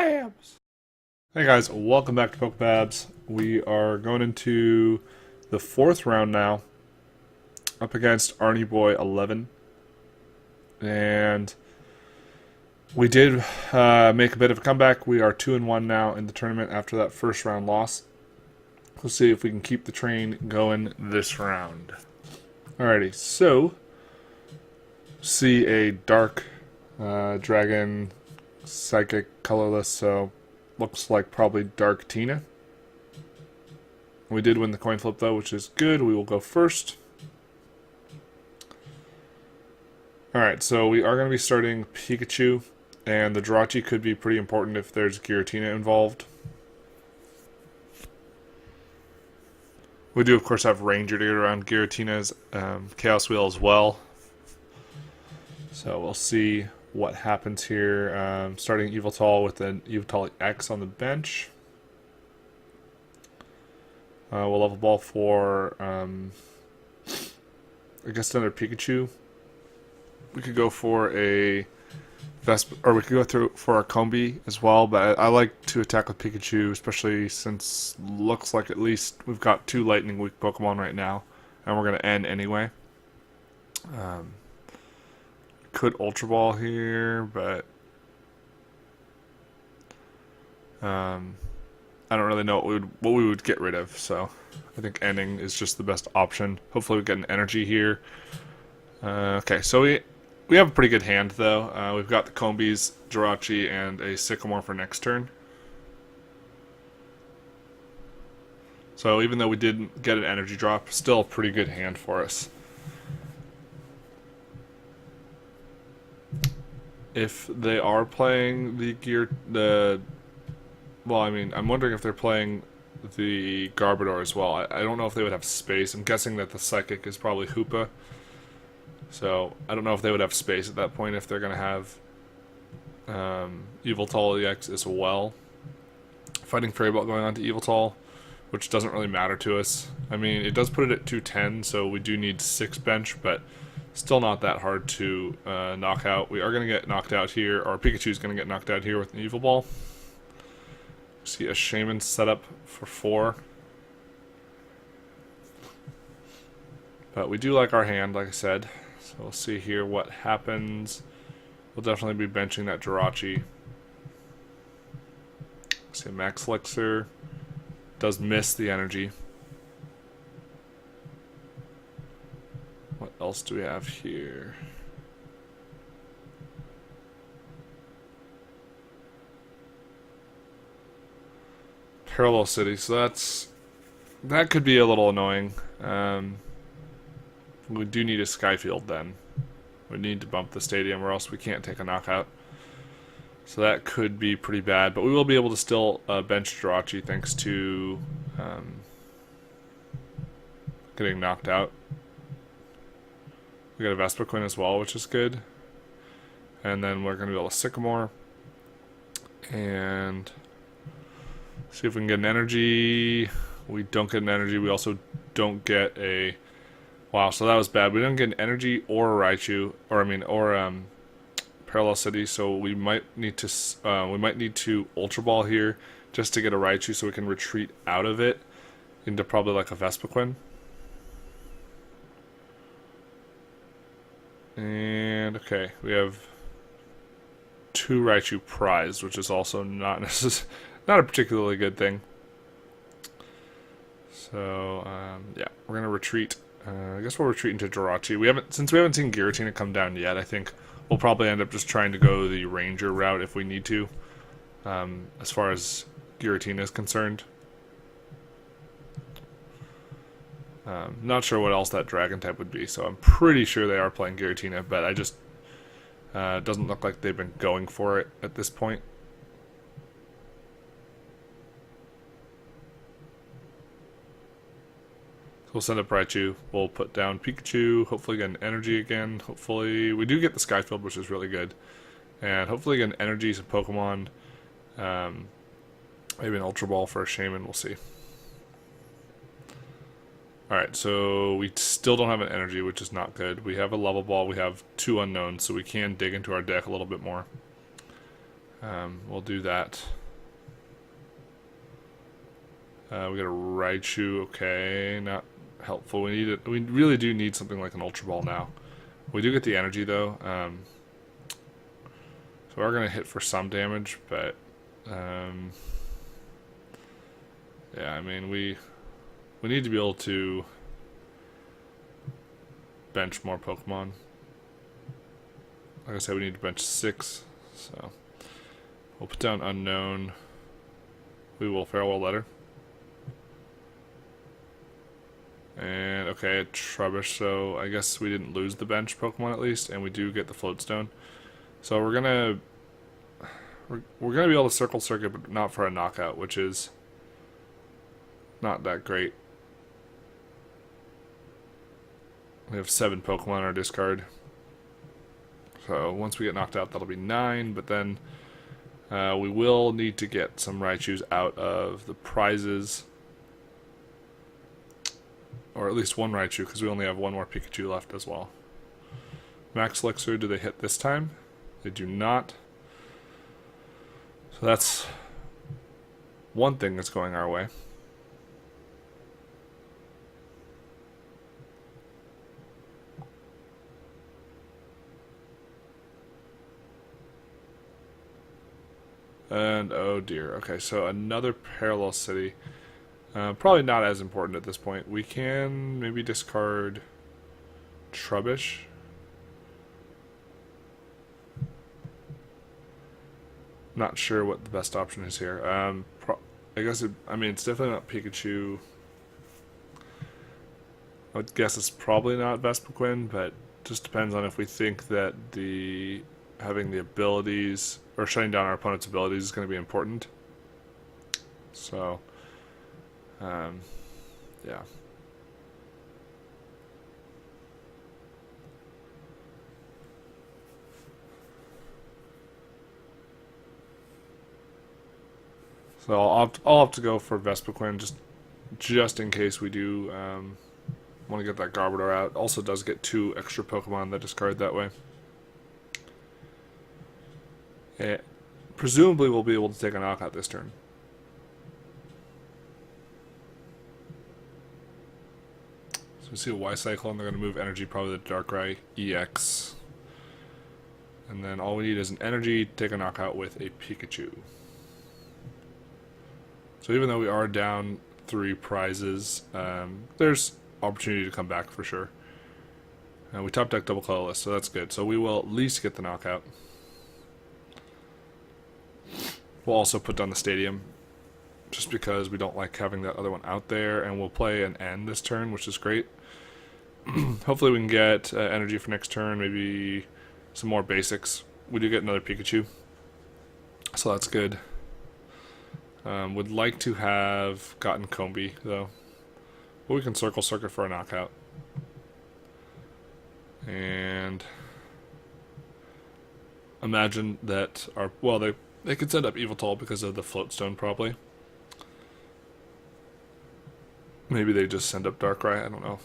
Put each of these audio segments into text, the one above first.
PokeBabs! Hey guys, welcome back to PokeBabs. We are going into the fourth round now, up against Arnie Boy 11. And we did make a bit of a comeback. We are 2-1 now in the tournament after that first round loss. We'll see if we can keep the train going this round. Alrighty, so see a dark dragon, psychic, colorless, so looks like probably Dark Tina. We did win the coin flip though, which is good. We will go first. Alright, so we are going to be starting Pikachu, and the Giratina could be pretty important if there's Giratina involved. We do, of course, have Ranger to get around Giratina's Chaos Wheel as well. So we'll see what happens here. Starting Yveltal with an Yveltal X on the bench. We'll level ball for, I guess, another Pikachu. We could go for a or we could go through for a Combi as well, but I like to attack with Pikachu, especially since looks like at least we've got 2 lightning weak Pokemon right now, and we're going to end anyway. Could Ultra Ball here, but I don't really know what we would get rid of, so I think ending is just the best option. Hopefully we get an energy here. Okay, so we have a pretty good hand, though. We've got the Combis, Giratina, and a Sycamore for next turn. So even though we didn't get an energy drop, still a pretty good hand for us. If they are playing well, I mean, I'm wondering if they're playing the Garbodor as well. I don't know if they would have space. I'm guessing that the Psychic is probably Hoopa. So, I don't know if they would have space at that point if they're going to have Yveltal EX as well. Fighting Fairy Belt going on to Yveltal, which doesn't really matter to us. I mean, it does put it at 210, so we do need 6 bench, but still not that hard to knock out. We are going to get knocked out here, or Pikachu's going to get knocked out here with an Evil Ball. See a Shaman set up for 4. But we do like our hand, like I said. So we'll see here what happens. We'll definitely be benching that Giratina. See a Max Elixir. Does miss the energy. What else do we have here? Parallel City, so that could be a little annoying. We do need a Skyfield then. We need to bump the stadium or else we can't take a knockout. So that could be pretty bad, but we will be able to still bench Giratina thanks to getting knocked out. We got a Vespiquen as well, which is good. And then we're going to be able to Sycamore. And see if we can get an energy. We don't get an energy. We also don't get a... Wow, so that was bad. We didn't get an energy or a Raichu, or Parallel City. So we might need to Ultra Ball here just to get a Raichu, so we can retreat out of it into probably like a Vespiquen. And okay, we have 2 Raichu prize, which is also not a particularly good thing. So yeah, we're gonna retreat. I guess we'll retreat into Giratina. Since we haven't seen Giratina come down yet, I think we'll probably end up just trying to go the Ranger route if we need to, as far as Giratina is concerned. Not sure what else that Dragon type would be, so I'm pretty sure they are playing Giratina, but I just doesn't look like they've been going for it at this point. We'll send up Raichu, we'll put down Pikachu, hopefully get an energy again, hopefully, we do get the Skyfield, which is really good, and hopefully get an energy, some Pokemon, maybe an Ultra Ball for a Shaman, we'll see. Alright, so we still don't have an energy, which is not good. We have a level ball, we have 2 unknowns, so we can dig into our deck a little bit more. We'll do that. We got a Raichu. Okay, not helpful. We need it. We really do need something like an Ultra Ball now. We do get the energy though. So we're gonna hit for some damage, but yeah, I mean we need to be able to bench more Pokemon. Like I said, we need to bench 6, so we'll put down Unknown. We will Farewell Letter. And okay, Trubbish, so I guess we didn't lose the bench Pokemon at least, and we do get the Float Stone. So we're gonna be able to Circle Circuit, but not for a knockout, which is not that great. We have 7 Pokemon in our discard. So once we get knocked out, that'll be 9, but then we will need to get some Raichus out of the prizes. Or at least one Raichu, because we only have one more Pikachu left as well. Max Elixir, do they hit this time? They do not. So that's one thing that's going our way. And oh dear. Okay, so another Parallel City. Probably not as important at this point. We can maybe discard Trubbish. Not sure what the best option is here. I guess I mean it's definitely not Pikachu. I would guess it's probably not Vespiquen, but just depends on if we think that having the abilities or shutting down our opponent's abilities is going to be important. So, yeah. So I'll have to go for Vespiquen just in case we do want to get that Garbodor out. Also does get 2 extra Pokemon that discard that way. Presumably we'll be able to take a knockout this turn. So we see a Y-Cyclone, they're going to move energy, probably the Darkrai EX. And then all we need is an energy to take a knockout with a Pikachu. So even though we are down 3 prizes, there's opportunity to come back for sure. We top deck double colorless, so that's good. So we will at least get the knockout. We'll also put down the stadium, just because we don't like having that other one out there, and we'll play an N this turn, which is great. Hopefully we can get energy for next turn, maybe some more basics. We do get another Pikachu, so that's good. Would like to have gotten Combi, though. But we can Circle Circuit for a knockout. And imagine that they could set up Yveltal because of the Float Stone, probably. Maybe they just send up Darkrai, I don't know.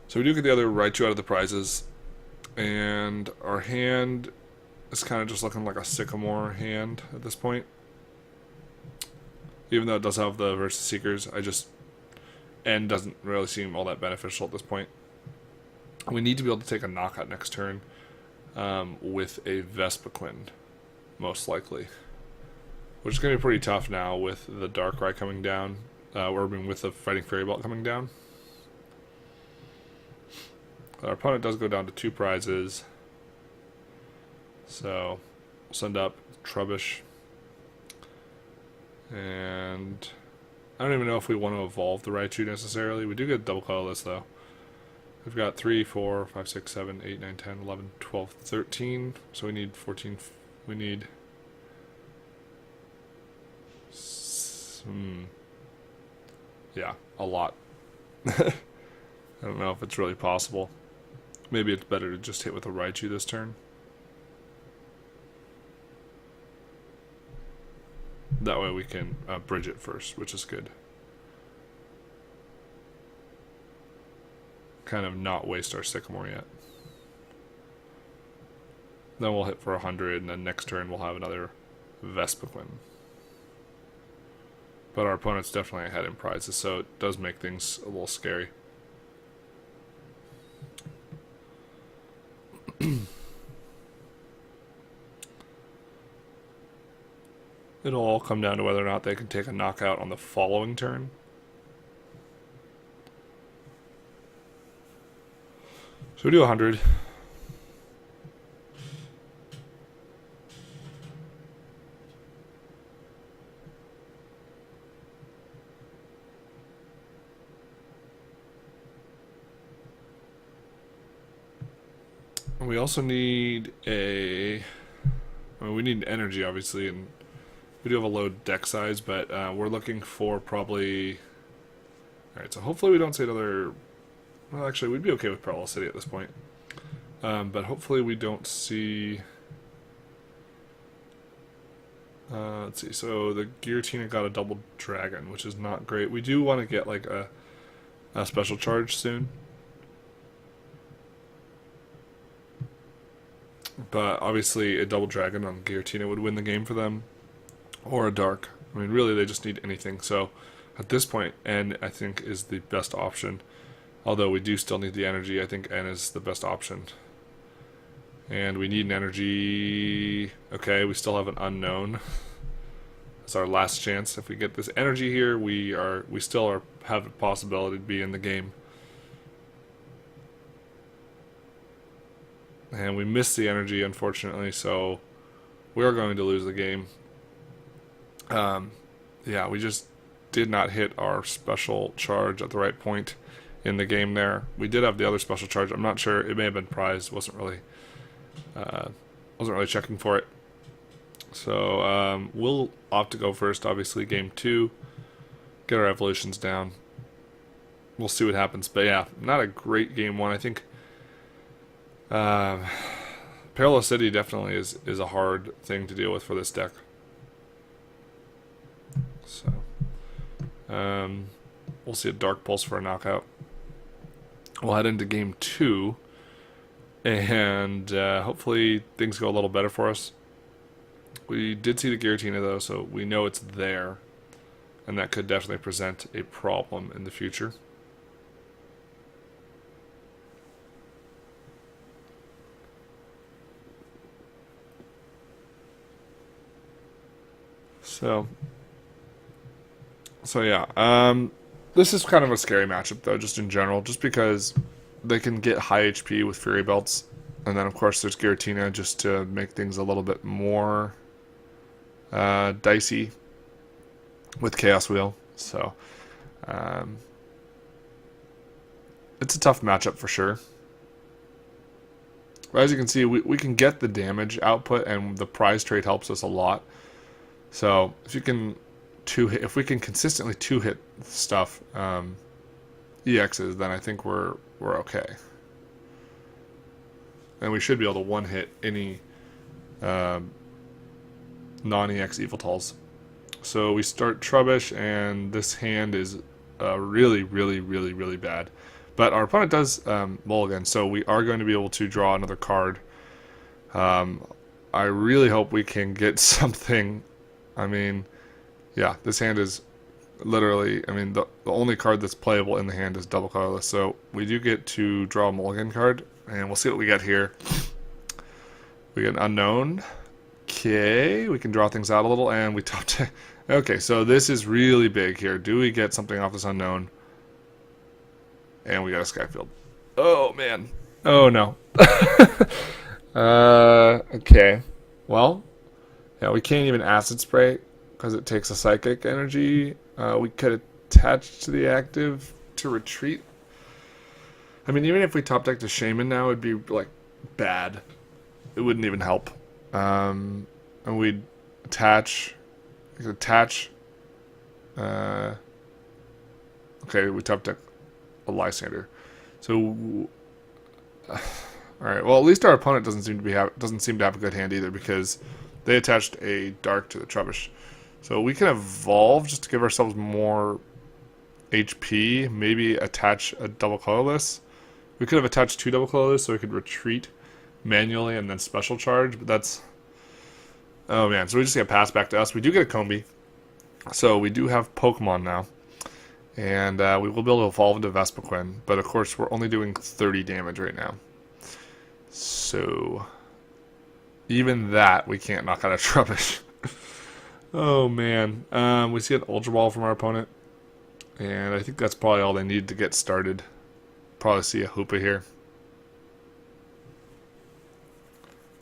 So we do get the other Raichu out of the prizes. And our hand is kind of just looking like a Sycamore hand at this point. Even though it does have the Versus Seekers, N doesn't really seem all that beneficial at this point. We need to be able to take a knockout next turn with a Vespiquen, most likely. Which is going to be pretty tough now with the Darkrai coming down, or with the Fighting Fairy Belt coming down. Our opponent does go down to 2 prizes. So, we'll send up Trubbish. And I don't even know if we want to evolve the Raichu necessarily. We do get double colorless though. We've got 3, 4, 5, 6, 7, 8, 9, 10, 11, 12, 13. So we need 14. We need yeah, a lot. I don't know if it's really possible. Maybe it's better to just hit with a Raichu this turn. That way we can bridge it first, which is good. Kind of not waste our Sycamore yet. Then we'll hit for 100, and then next turn we'll have another Vespiquen. But our opponent's definitely ahead in prizes, so it does make things a little scary. It'll all come down to whether or not they can take a knockout on the following turn. So we do 100. We also need we need energy, obviously, and we do have a low deck size, but we're looking for probably... Alright, so hopefully we don't see another... Well, actually, we'd be okay with Parallel City at this point. But hopefully we don't see... let's see, so the Giratina got a double dragon, which is not great. We do want to get like a special charge soon. But obviously a double dragon on Giratina would win the game for them. Or a dark. I mean, really, they just need anything. So at this point, N, I think, is the best option. Although we do still need the energy, I think N is the best option. And we need an energy... Okay, we still have an unknown. It's our last chance. If we get this energy here, we still have a possibility to be in the game. And we missed the energy, unfortunately, so we are going to lose the game. Yeah, we just did not hit our special charge at the right point in the game there. We did have the other special charge. I'm not sure. It may have been prized. Wasn't really checking for it. So we'll opt to go first, obviously, game 2. Get our evolutions down. We'll see what happens. But yeah, not a great game 1. I think Parallel City definitely is a hard thing to deal with for this deck. So we'll see a Dark Pulse for a knockout. We'll head into game 2, and hopefully things go a little better for us. We did see the Giratina though, so we know it's there, and that could definitely present a problem in the future. So yeah, this is kind of a scary matchup though, just in general, just because they can get high HP with Fury Belts, and then of course there's Giratina just to make things a little bit more dicey with Chaos Wheel. So it's a tough matchup for sure. But as you can see, we can get the damage output, and the prize trade helps us a lot. So if we can consistently 2-hit stuff, EXs, then I think we're okay. And we should be able to 1-hit any non-EX Eviltals. So we start Trubbish, and this hand is really, really, really, really bad. But our opponent does mulligan, so we are going to be able to draw another card. I really hope we can get something. I mean, yeah, this hand is literally, I mean, the only card that's playable in the hand is double colorless. So we do get to draw a mulligan card, and we'll see what we get here. We get an unknown. Okay, we can draw things out a little, and we top deck. Okay, so this is really big here. Do we get something off this unknown? And we got a Skyfield. Oh, man. Oh, no. Okay. Well, yeah, we can't even Acid Spray because it takes a Psychic energy. We could attach to the active to retreat. I mean, even if we top deck to Shaman now, it'd be, like, bad. It wouldn't even help. And we'd attach... We could attach... okay, we top deck a Lysander. So... Alright, well, at least our opponent doesn't seem to have a good hand either, because they attached a Dark to the Trubbish. So we can evolve just to give ourselves more HP, maybe attach a double colorless. We could have attached 2 double colorless so we could retreat, manually and then special charge, but that's... Oh man, so we just get passed back to us. We do get a Combi, so we do have Pokemon now. And we will be able to evolve into Vespiquen, but of course we're only doing 30 damage right now. So, even that we can't knock out a Trubbish. Oh man, we see an Ultra Ball from our opponent. And I think that's probably all they need to get started. Probably see a Hoopa here.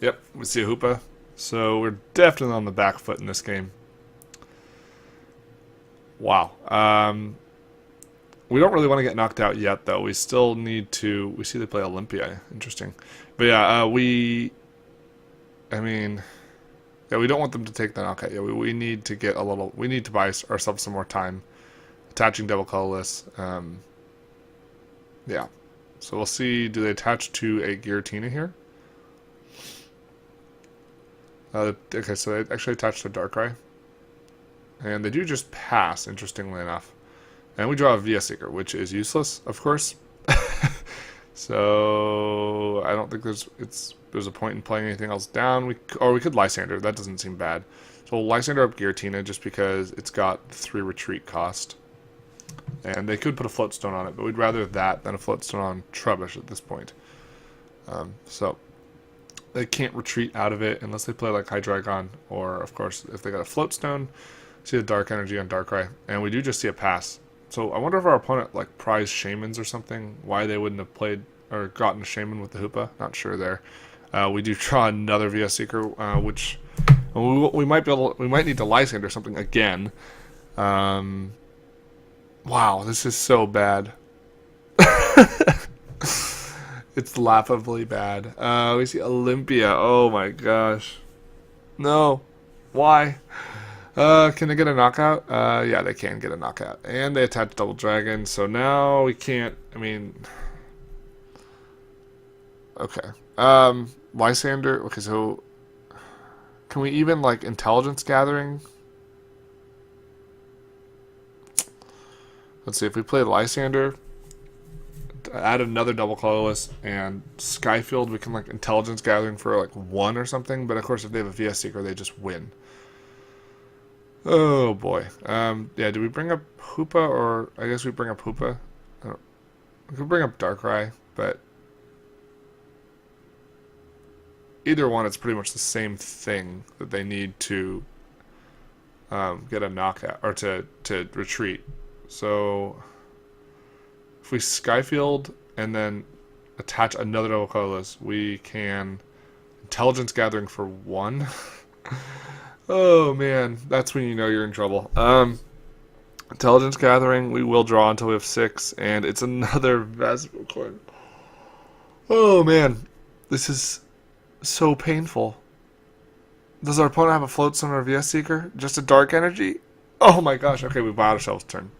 Yep, we see a Hoopa. So we're definitely on the back foot in this game. Wow. We don't really want to get knocked out yet, though. We still need to... We see they play Olympia. Interesting. But yeah, we don't want them to take the knockout yet. We need to get a little... We need to buy ourselves some more time. Attaching double colorless. Yeah. So we'll see. Do they attach to a Giratina here? Okay, so they actually attach to Darkrai. And they do just pass, interestingly enough. And we draw a VS-Seeker, which is useless, of course. So I don't think there's a point in playing anything else down. We could Lysander. That doesn't seem bad. So we'll Lysander up Giratina just because it's got 3 retreat cost. And they could put a Floatstone on it, but we'd rather that than a Floatstone on Trubbish at this point. So they can't retreat out of it unless they play like Hydreigon, or of course if they got a Floatstone, see the Dark Energy on Darkrai, and we do just see a pass. So I wonder if our opponent like prized Shamans or something, why they wouldn't have played or gotten a Shaman with the Hoopa. Not sure there. We do draw another VS Seeker, which we might need to Lysander something again. Wow, this is so bad. It's laughably bad. We see Olympia. Oh my gosh. No. Why? Can they get a knockout? Yeah, they can get a knockout. And they attach Double Dragon, so now we can't... I mean... Okay. Lysander... Okay, so... Can we even, like, Intelligence Gathering? Let's see, if we play Lysander, add another double colorless, and Skyfield, we can, like, Intelligence Gathering for, like, 1 or something, but of course if they have a VS Seeker, they just win. Oh boy. Yeah, do we bring up Hoopa, or I guess we bring up Hoopa? We could bring up Darkrai, but either one, it's pretty much the same thing that they need to get a knockout, or to retreat. So if we Skyfield and then attach another double colorless, we can Intelligence Gathering for 1. Oh man, that's when you know you're in trouble. Intelligence Gathering, we will draw until we have 6, and it's another Vespiquen. Oh man, this is so painful. Does our opponent have a Floatstone or a VS Seeker? Just a Dark Energy? Oh my gosh, okay, we bought ourselves a turn.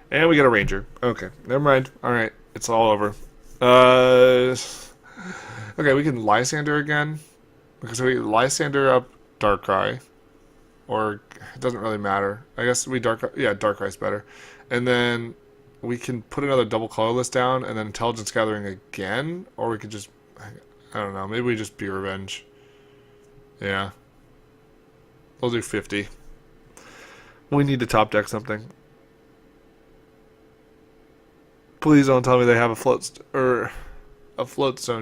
And we get a Ranger. Okay, never mind. Alright, it's all over. Okay, we can Lysander again. Because we Lysander up Darkrai. Or, it doesn't really matter. I guess we Darkrai's better. And then we can put another double colorless down and then Intelligence Gathering again. Or we could just, I don't know, maybe we just be Revenge. Yeah. We'll do 50. We need to top deck something. Please don't tell me they have a Floatstone,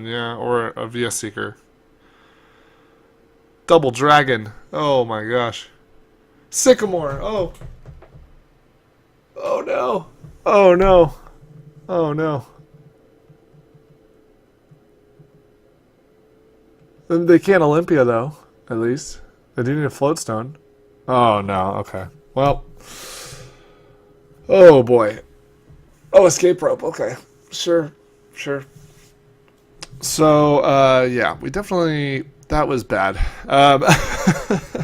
yeah, or a VS Seeker. Double Dragon. Oh my gosh. Sycamore. Oh. Oh no. Oh no. Oh no. They can't Olympia though, at least. They do need a Floatstone. Oh no, okay. Well. Oh boy. Oh, Escape Rope. Okay. Sure. So, yeah, we definitely... That was bad.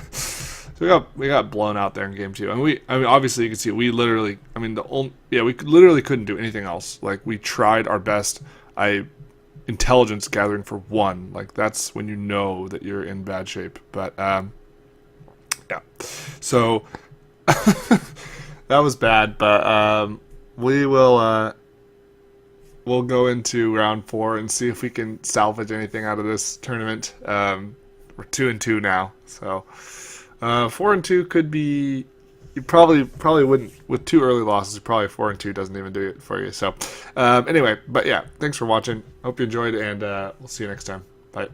So we got blown out there in game 2. And I mean, obviously you can see we literally... I mean, we literally couldn't do anything else. Like, we tried our best. Intelligence Gathering for 1. Like, that's when you know that you're in bad shape. But, yeah. So, that was bad. But, we will we'll go into round 4 and see if we can salvage anything out of this tournament. We're 2-2 now, so 4-2 could be. You probably wouldn't with 2 early losses. Probably 4-2 doesn't even do it for you. So anyway, but yeah, thanks for watching. Hope you enjoyed, and we'll see you next time. Bye.